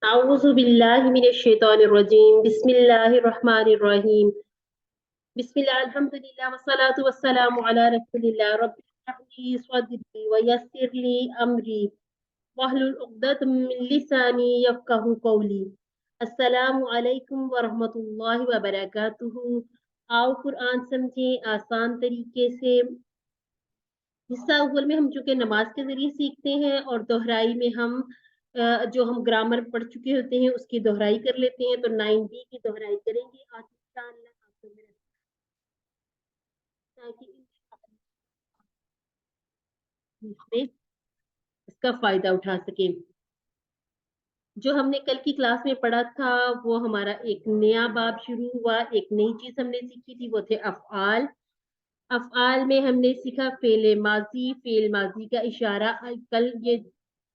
أعوذ بالله من الشيطان الرجيم بسم الله الرحمن الرحيم بسم الله الحمد لله والصلاة والسلام على رسول الله رب اشرح لي صدري ويسر لي أمري واحلل عقدة من لساني يفقهوا قولي السلام علیکم ورحمۃ اللہ وبرکاتہ. آؤ قرآن سمجھیں آسان طریقے سے. حصہ اول میں ہم چونکہ نماز کے ذریعے سیکھتے ہیں اور دہرائی میں ہم جو ہم گرامر پڑھ چکے ہوتے ہیں اس کی دہرائی کر لیتے ہیں. تو 9B کی دہرائی کریں گے آج انشاءاللہ آپ کو میرا تاکہ اس میں اس کا فائدہ اٹھا سکیں. جو ہم نے کل کی کلاس میں پڑھا تھا وہ ہمارا ایک نیا باب شروع ہوا. ایک نئی چیز ہم نے سیکھی تھی وہ تھے افعال. افعال میں ہم نے سیکھا فعل ماضی کا اشارہ. کل یہ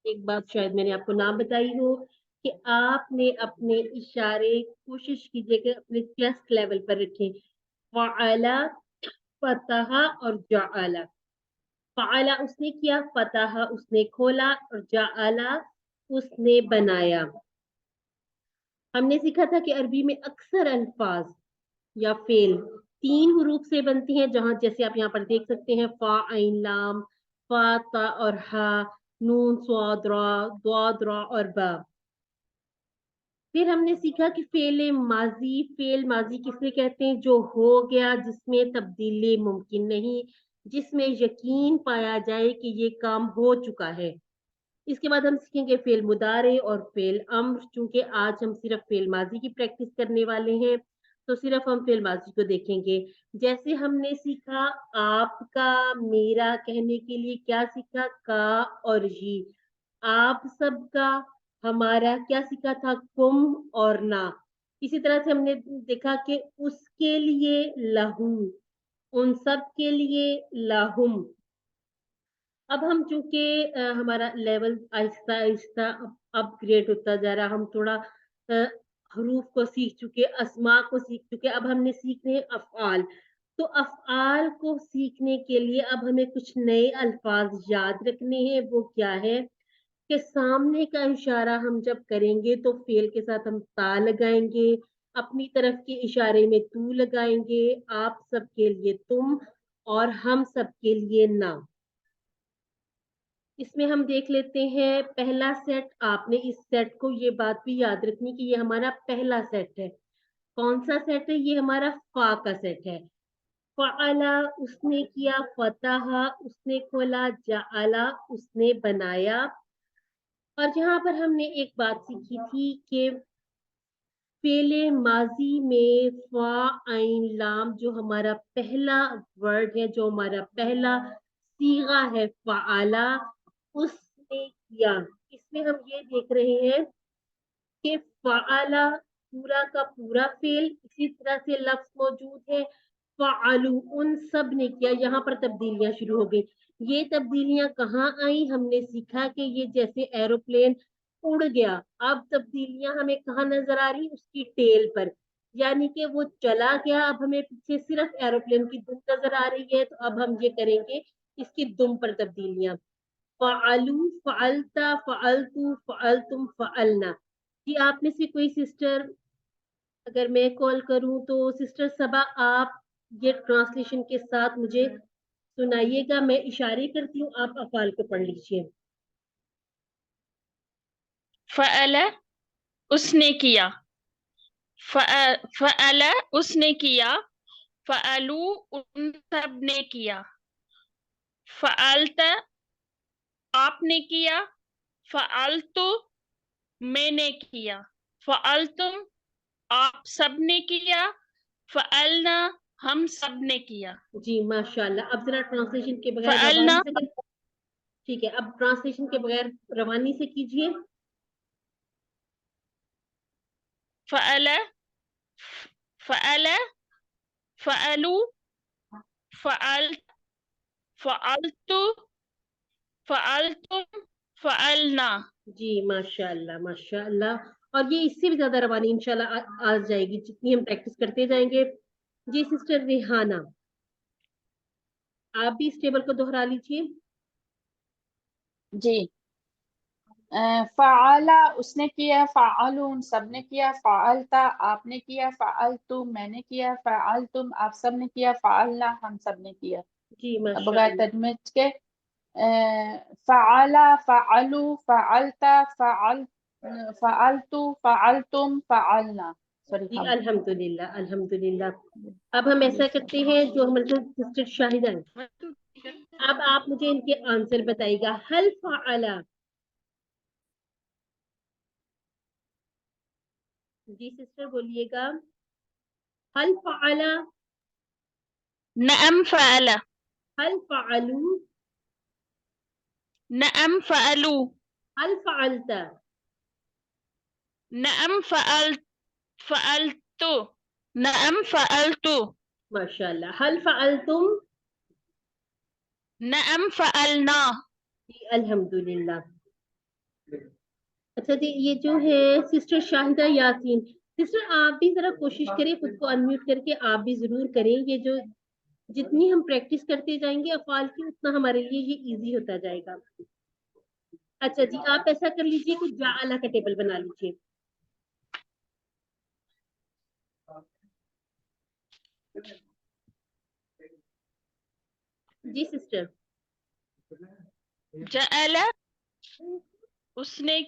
ایک بات شاید میں نے آپ کو نہ بتائی ہو کہ آپ نے اپنے اشارے کوشش کیجئے کہ اپنے چیسٹ لیول پر رکھیں. فعلا، فتح اور جعلا. فعلا اس نے کیا، فتح اس نے کھولا اور جعلا اس نے بنایا. ہم نے سیکھا تھا کہ عربی میں اکثر الفاظ یا فعل 3 حروف سے بنتی ہیں، جہاں جیسے آپ یہاں پر دیکھ سکتے ہیں فا عین لام، فا تا اور ہا، نون صاد را، ضاد را اور با. پھر ہم نے سیکھا کہ فعل ماضی کس نے کہتے ہیں؟ جو ہو گیا، جس میں تبدیلی ممکن نہیں، جس میں یقین پایا جائے کہ یہ کام ہو چکا ہے. اس کے بعد ہم سیکھیں گے فعل مضارع اور فعل امر. چونکہ آج ہم صرف فعل ماضی کی پریکٹس کرنے والے ہیں تو صرف ہم فعل ماضی کو دیکھیں گے. جیسے ہم نے سیکھا آپ کا، میرا کہنے کے لیے کیا سیکھا؟ کا اور جی. آپ سب کا، ہمارا کیا سیکھا تھا؟ کم اور نہ. اسی طرح سے ہم نے دیکھا کہ اس کے لیے لہو، ان سب کے لیے لہم. اب ہم چونکہ ہمارا لیول آہستہ آہستہ اپ گریڈ ہوتا جا رہا، ہم تھوڑا حروف کو سیکھ چکے، اسماء کو سیکھ چکے. اب ہم نے سیکھنے ہیں افعال. تو افعال کو سیکھنے کے لیے اب ہمیں کچھ نئے الفاظ یاد رکھنے ہیں. وہ کیا ہے کہ سامنے کا اشارہ ہم جب کریں گے تو فعل کے ساتھ ہم تا لگائیں گے، اپنی طرف کے اشارے میں تو لگائیں گے، آپ سب کے لیے تم اور ہم سب کے لیے نہ. اس میں ہم دیکھ لیتے ہیں پہلا سیٹ. آپ نے اس سیٹ کو یہ بات بھی یاد رکھنی کہ یہ ہمارا پہلا سیٹ ہے. کون سا سیٹ ہے؟ یہ ہمارا فا کا سیٹ ہے. فعلا اس نے کیا، فتح اس نے کھولا، جعلا اس نے بنایا. اور یہاں پر ہم نے ایک بات سیکھی تھی کہ فعل ماضی میں فا عین لام جو ہمارا پہلا ورڈ ہے، جو ہمارا پہلا صیغہ ہے فعلا، اس نے کیا. اس میں ہم یہ دیکھ رہے ہیں کہ فعلا پورا کا پورا فعل. اسی طرح سے لفظ موجود ہے فعلو، ان سب نے کیا. یہاں پر تبدیلیاں شروع ہو گئی. یہ تبدیلیاں کہاں آئیں؟ ہم نے سیکھا کہ یہ جیسے ایروپلین اڑ گیا. اب تبدیلیاں ہمیں کہاں نظر آ رہی؟ اس کی ٹیل پر، یعنی کہ وہ چلا گیا. اب ہمیں پیچھے صرف ایروپلین کی دم نظر آ رہی ہے. تو اب ہم یہ کریں گے اس کی دم پر تبدیلیاں. فعلو، فعلتا، فعلتو، فعلتم، فعلنا. جی آپ میں سے کوئی سسٹر، اگر میں کال کروں تو سسٹر صبا آپ یہ ٹرانسلیشن کے ساتھ مجھے سنائیے گا. میں اشارے کرتی ہوں، آپ افعال کو پڑھ لیجیے. فعل اس نے کیا، فعل اس نے کیا، فعلو ان سب نے کیا، فعلت آپ نے کیا، فعلتو میں نے کیا، فعلتم آپ سب نے کیا، فعلنا ہم سب نے کیا. جی ماشاءاللہ. اب ذرا ٹرانسلیشن کے بغیر فعلنا، روانی سے ٹھیک ہے. اب ٹرانسلیشن کے بغیر روانی سے کیجیے. فعل، فعل، فعلو، فعلت، فعلتو، فعلتم، فعلنا. جی ماشاءاللہ ماشاءاللہ. اور یہ اس سے بھی زیادہ روانی انشاءاللہ آ جائے گی جتنی ہم پریکٹس کرتے جائیں گے. جی سسٹر ریحانہ، آپ بھی اس ٹیبل کو دہرا لیجیے. جی فعلا اس نے کیا، فعلون سب نے کیا، فعلتا آپ نے کیا، فعلتم میں نے کیا، فعلتم آپ سب نے کیا، فعلنا ہم سب نے کیا. جی اب ماشاء بغیر اللہ. ترجمے کے فعلا، فعلو، فعلتا، فعلتو، فعلتم، فعلنا. سوری جی ہم. الحمدللہ الحمدللہ. اب ہم ایسا کرتے ہیں جو ہمارے سسٹر شاہدہ ہیں. اب آپ مجھے ان کے آنسر بتائیے گا. حل فعلا. جی سسٹر بولیے گا. حل فعلا. نعم فعل. حل فعلو. نعم فعلوا. حل فعلت. نعم فعلت. نعم فعلت. ماشاء اللہ. حل فعلتم. نعم فعلنا. جی الحمدللہ. اچھا جی یہ جو ہے سسٹر شاہدہ یاسین. سسٹر آپ بھی ذرا کوشش کریں خود کو انمیوٹ کر کے آپ بھی ضرور کریں. یہ جو جتنی ہم پریکٹس کرتے جائیں گے افعال کی اتنا ہمارے لیے یہ ایزی ہوتا جائے گا. اچھا جی آپ ایسا کر لیجئے کہ جعل کا ٹیبل بنا لیجئے. جی سسٹر. جعل اس نے،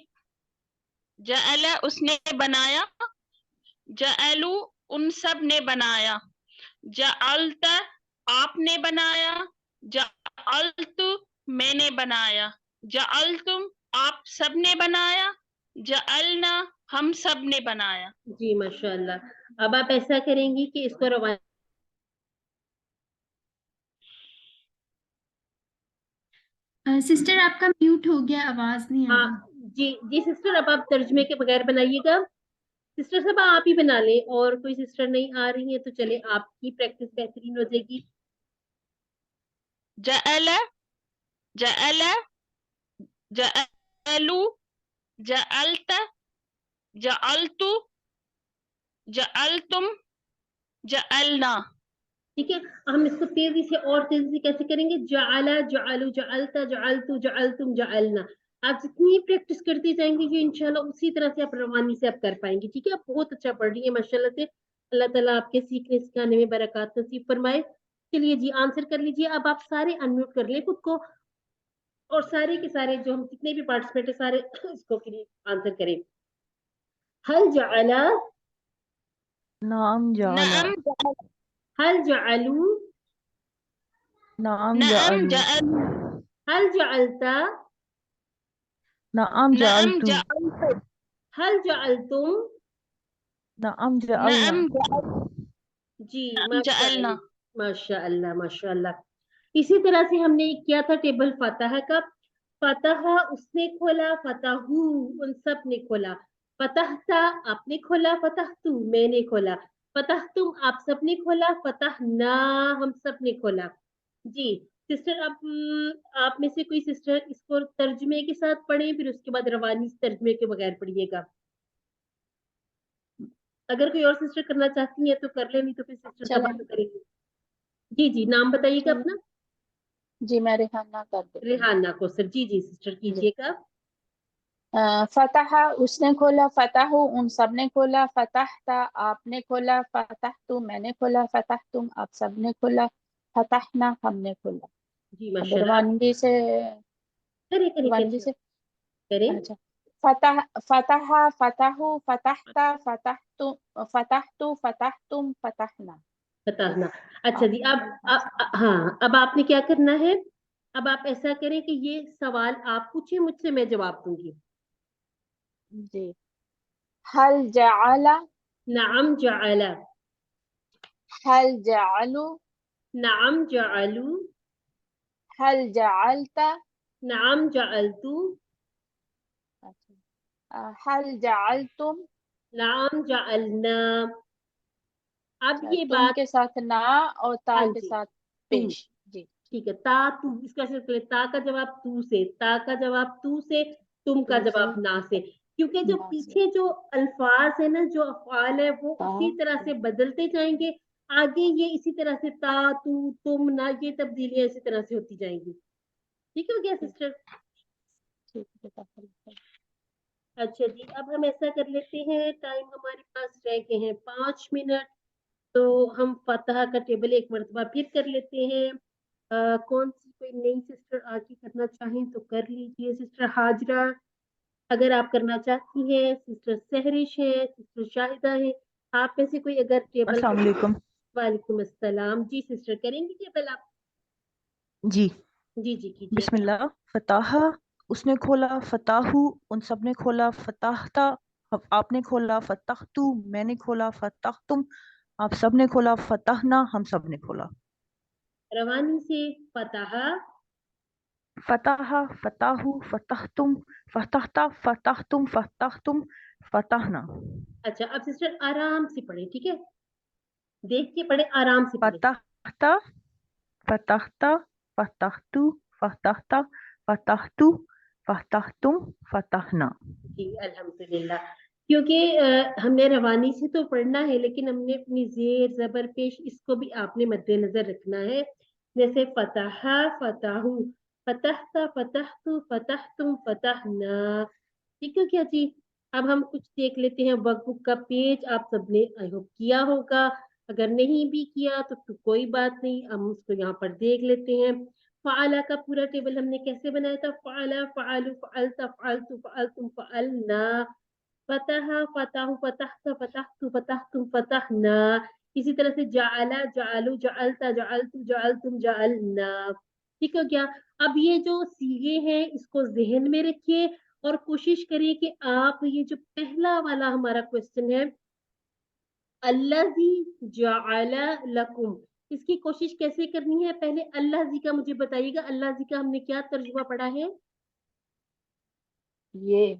جعل اس نے بنایا. جعلو ان سب نے بنایا. جعلت آپ نے بنایا. جعلت میں نے بنایا. جعلتم آپ سب نے بنایا. جعلنا ہم سب نے بنایا. جی ماشاء اللہ. اب آپ ایسا کریں گی کہ اس کو روانہ. سسٹر آپ کا میوٹ ہو گیا، آواز نہیں آ ہاں رہی. جی جی سسٹر اب آپ ترجمے کے بغیر بنائیے گا. سسٹر صاحب آپ ہی بنا لیں اور کوئی سسٹر نہیں آ رہی ہے تو چلے آپ کی پریکٹس بہترین ہو جائے گی. جعل، جعل، جعلو، جعلت، جعلت، جعلتم، جعلنا. ٹھیک ہے ہم اس کو تیزی سے اور تیزی سے کیسے کریں گے. جعل، جعلو، جعلت، جعلت، جعلتم، جعلنا. آپ جتنی پریکٹس کرتے جائیں گے یہ انشاءاللہ اسی طرح سے آپ روانی سے آپ کر پائیں گے. ٹھیک ہے آپ بہت اچھا پڑھ رہی ہیں ماشاءاللہ سے. اللہ تعالیٰ آپ کے سیکھنے سکھانے میں برکات نصیب فرمائے. چلیے جی آنسر کر لیجیے. اب آپ سارے انمیوٹ کر لیں خود کو اور سارے کے سارے جو ہم جتنے بھی پارٹیسپیٹ ہیں سارے اس کو آنسر کریں. حل جعل. نعم جعل. نعم جعل. حل جعلوا. نعم نعم جعلوا. جعل. هل جعلت. نعم نعم جعلت. جعلت. هل جعلتم. نعم جعلنا. نعم جعل. جی نعم ماشاء جعلنا. اللہ ماشاء اللہ ماشاء اللہ. اسی طرح سے ہم نے کیا تھا ٹیبل فتح کا. فتح اس نے کھولا. فتحو ان سب نے کھولا. فتحتا آپ نے کھولا. فتحتو میں نے کھولا. فتحتم آپ سب نے کھولا. فتحنا ہم سب نے کھولا. جی سسٹر آپ میں سے کوئی سسٹر اس کو ترجمے کے ساتھ پڑھیں پھر اس کے بعد روانی ترجمے کے بغیر پڑھیے گا. اگر کوئی اور سسٹر کرنا چاہتی ہیں تو کر لیں نہیں تو پھر سسٹر چلیں. صبا تو کریں گے. جی جی نام بتائیے گا اپنا. جی میں ریحانہ کر دیتی ہوں. ریحانہ کو سر. جی جی سسٹر کیجیے گا. فتح اس نے کھولا. فتح ان سب نے کھولا. فتحتا آپ نے کھولا. فتحتو میں نے کھولا. فتحتم آپ سب نے کھولا. فتحنا ہم نے کھولا. جی اب ماشاء اللہ. روانگی سے، کریں روانگی سے کریں. اچھا. فتح، فتح، فتحو، فتحتا، فتحتو، فتحتو، فتحتم، فتحنا. بتانا. اچھا جی اب ہاں اب آپ نے کیا کرنا ہے. اب آپ ایسا کریں کہ یہ سوال آپ پوچھیں مجھ سے میں جواب دوں گی. جی. حل جعل. نعم جعل. حل جعلو. نعم جعلوا. حل جعلت. نعم جعلت. حل جعلتم. نعم جعلنا. اب یہ تم بات کے ساتھ نا اور تا ہاں کے جی ساتھ تو پیش. جی ٹھیک ہے. تا تو اس کا تا کا جواب تو سے. تا کا جواب تو سے. تم کا تو سے جواب نا سے. کیونکہ جو نا سے. پیچھے جو الفاظ ہے نا جو افعال ہے وہ تا اسی طرح سے بدلتے جائیں گے. آگے یہ اسی طرح سے تا تو تم نا یہ تبدیلیاں اسی طرح سے ہوتی جائیں گی. ٹھیک ہے گیا سسٹر. ٹھیک ہے. اچھا جی، اب ہم ایسا کر لیتے ہیں، ٹائم ہمارے پاس رہ گئے ہیں 5 منٹ، تو ہم فتح کا ٹیبل ایک مرتبہ پھر کر لیتے ہیں. کون سی کوئی نئی سسٹر آ کے کرنا چاہیں تو کر لیجیے. سسٹر ہاجرہ اگر آپ کرنا چاہتی ہیں، سسٹر سہرش ہے، سسٹر شاہدہ ہے، آپ میں سے کوئی اگر ٹیبل. السلام علیکم. وعلیکم السلام. جی سسٹر کریں گی ٹیبل آپ؟ جی جی جی کیجیے. بسم اللہ. فتح اس نے کھولا، فتحو ان سب نے کھولا، فتحتا آپ نے کھولا، فتحتو میں نے کھولا، فتحتم آپ سب نے کھولا، فتحنا ہم سب نے کھولا. روانی سے فتح، فتح فتحو فتحتم فتحتا فتحتم فتحتم فتحنا. اچھا اب سسٹر آرام سے پڑھیں، ٹھیک ہے؟ دیکھ کے پڑھیں، آرام سے پڑھیں. فتحتا فتحتا فتحتو فتحتا فتحتو فتحتم فتحنا. جی الحمدللہ. کیونکہ ہم نے روانی سے تو پڑھنا ہے، لیکن ہم نے اپنی زیر زبر پیش اس کو بھی آپ نے مد نظر رکھنا ہے. جیسے فتح فتحو، فتحتا فتحتو فتحتم فتحنا. ٹھیک ہے کیا جی؟ اب ہم کچھ دیکھ لیتے ہیں. ورک بک کا پیج آپ سب نے آئی ہوپ کیا ہوگا، اگر نہیں بھی کیا تو کوئی بات نہیں، ہم اس کو یہاں پر دیکھ لیتے ہیں. فعلا کا پورا ٹیبل ہم نے کیسے بنایا تھا؟ فعلا فعلو فعلتا فعلتو فعلتم فعلنا. فتح فتح فتحت فتحت فتحتم فتحنا. اسی طرح سے جعلا جعلو جعلتا جعلتو جعلتم جعلنا. ٹھیک ہے کیا؟ اب یہ جو سیغے ہیں اس کو ذہن میں رکھیے اور کوشش کریے کہ آپ یہ جو پہلا والا ہمارا کوشچن ہے الذی جعل لکم، اس کی کوشش کیسے کرنی ہے؟ پہلے اللہ جی کا مجھے بتائیے گا. اللہ جی کا ہم نے کیا ترجمہ پڑھا ہے؟ یہ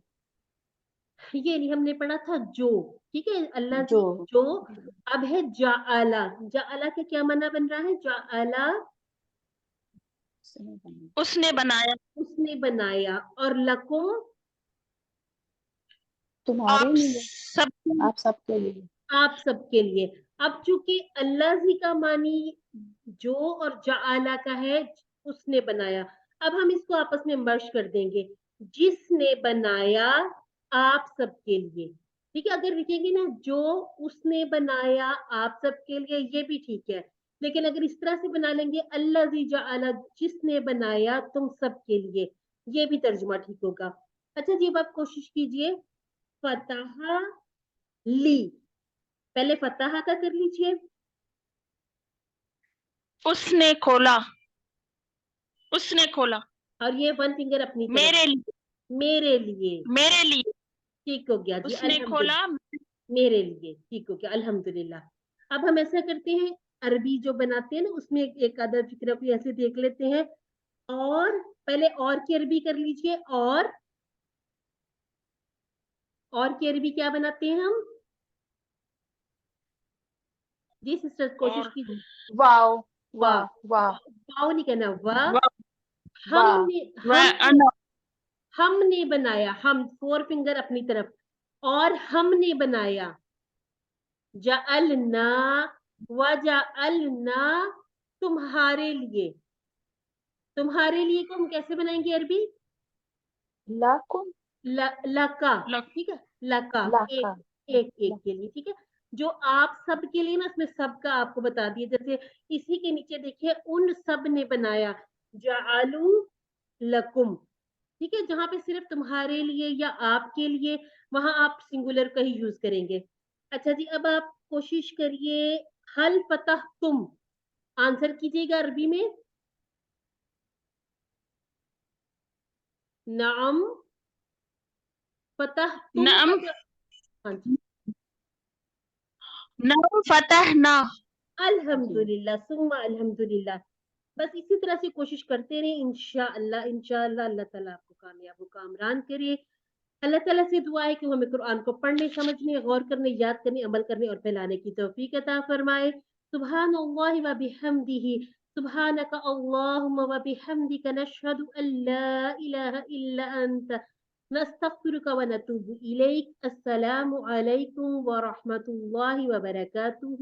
نہیں، ہم نے پڑھا تھا جو. ٹھیک ہے، اللہ جو جو. اب ہے جعلا. جعلا کا کیا معنی بن رہا ہے؟ جعلا اس نے بنایا، اس نے بنایا. اور لکم تمہارے آپ لیے، سب آپ سب کے لیے. آپ سب کے لیے. اب چونکہ اللہ جی کا معنی جو اور جعلا کا ہے اس نے بنایا، اب ہم اس کو آپس میں مرج کر دیں گے. جس نے بنایا آپ سب کے لیے. ٹھیک ہے، اگر لکھیں گے نا جو اس نے بنایا آپ سب کے لیے، یہ بھی ٹھیک ہے. لیکن اگر اس طرح سے بنا لیں گے اللہ جی جعلا جس نے بنایا تم سب کے لیے، یہ بھی ترجمہ ٹھیک ہوگا. اچھا جی، اب آپ کوشش کیجئے. فتح لی، پہلے فتح کا کر لیجئے. اس نے کھولا، اس نے کھولا اور یہ ون فنگر اپنی طرف. میرے لیے، میرے لیے. میرے لیے ٹھیک ہو گیا جی، اس نے کھولا. میرے لیے ٹھیک ہو گیا الحمدللہ. اب ہم ایسا کرتے ہیں، عربی جو بناتے ہیں نا اس میں ایک آدھا فکرہ کوئی ایسے دیکھ لیتے ہیں. اور پہلے اور کی عربی کر لیجئے. اور کی عربی کیا بناتے ہیں ہم؟ جی سسٹر کوشش اور کیجیے. واو واہ، واہ واہ واو نہیں کہنا، واہ. واہ. ہم نے بنایا، ہم 4 فنگر اپنی طرف. اور ہم نے بنایا. جعلنا وجعلنا تمہارے لیے. تمہارے لیے کو ہم کیسے بنائیں گے عربی؟ لاکم لکا. ٹھیک ہے، لکا. لاکا. ایک کے لیے. ٹھیک ہے، جو آپ سب کے لیے نا اس میں سب کا آپ کو بتا دیا. جیسے اسی کے نیچے دیکھیے ان سب نے بنایا، جعلو لکم. ٹھیک ہے، جہاں پہ صرف تمہارے لیے یا آپ کے لیے وہاں آپ سنگولر کا ہی یوز کریں گے. اچھا جی، اب آپ کوشش کریے حل فتح تم، آنسر کیجیے گا عربی میں. نعم فتح تم. نعم ہاں جی نعم فتحنا. الحمدللہ ثم الحمدللہ. بس اسی طرح سے کوشش کرتے رہیں، انشاءاللہ اللہ تعالیٰ آپ کو کامیاب و کامران کرے. اللہ تعالیٰ سے دعا ہے کہ وہ ہمیں قرآن کو پڑھنے، سمجھنے، غور کرنے، یاد کرنے، عمل کرنے اور پھیلانے کی توفیق عطا فرمائے. سبحان اللہ و بحمدہ، سبحانک اللہم و بحمدک، نشہد ان لا الہ الا انت، نستغفرک و نتوب الیک. السلام علیکم و رحمت اللہ وبرکاتہ.